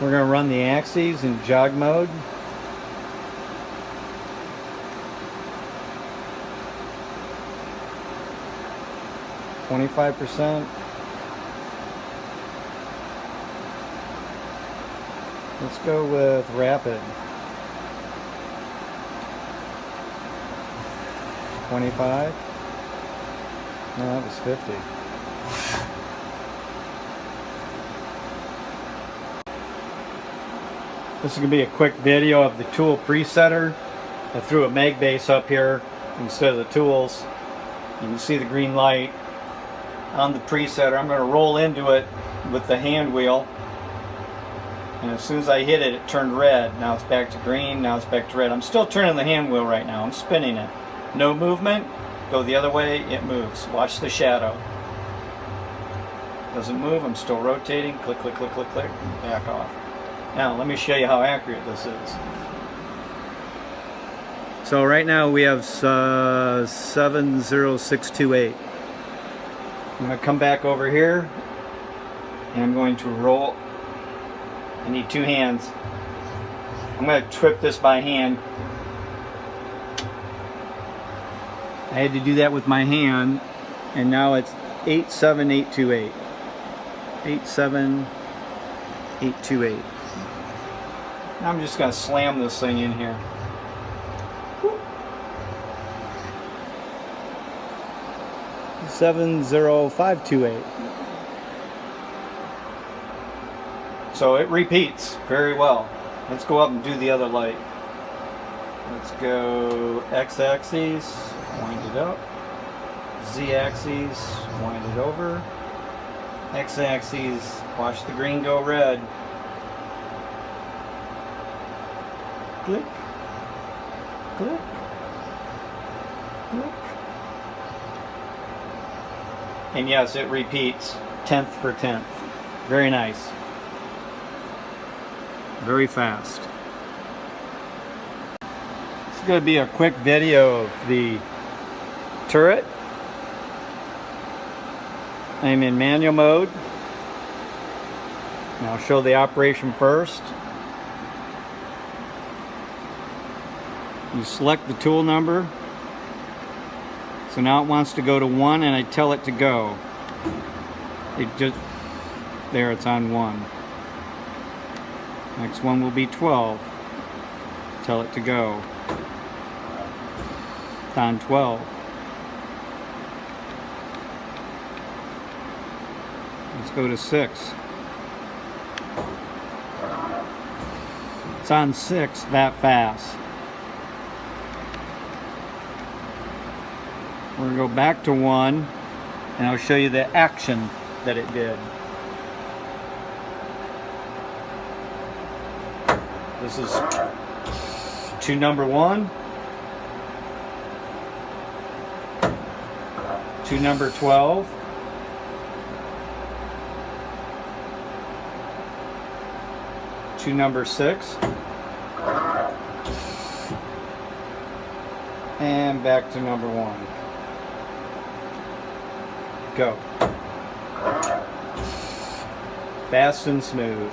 We're going to run the axes in jog mode. %. Let's go with rapid. 25. No, that was 50. This is going to be a quick video of the tool presetter. I threw a mag base up here instead of the tools. You can see the green light on the presetter. I'm going to roll into it with the hand wheel. And as soon as I hit it, it turned red. Now it's back to green, now it's back to red. I'm still turning the hand wheel right now. I'm spinning it. No movement. Go the other way, it moves. Watch the shadow. Doesn't move, I'm still rotating. Click, click, click, click, click. Back off. Now, let me show you how accurate this is. So right now we have 70628. I'm going to come back over here and I'm going to roll. I need two hands. I'm going to trip this by hand. I had to do that with my hand, and now it's 87828. 87828. Now I'm just going to slam this thing in here. 70528. So it repeats very well. Let's go up and do the other light. Let's go x-axis, wind it up. Z-axis, wind it over. X-axis, watch the green go red. Click, click, click. And yes, it repeats, 10th for 10th. Very nice. Very fast. This is going to be a quick video of the turret. I'm in manual mode. And I'll show the operation first. You select the tool number. So now it wants to go to 1 and I tell it to go. It just, there it's on 1. Next one will be 12. Tell it to go. It's on 12. Let's go to 6. It's on 6 that fast. We're going to go back to 1 and I'll show you the action that it did. This is to number 1, to number 12, to number 6, and back to number 1. Go. Fast and smooth.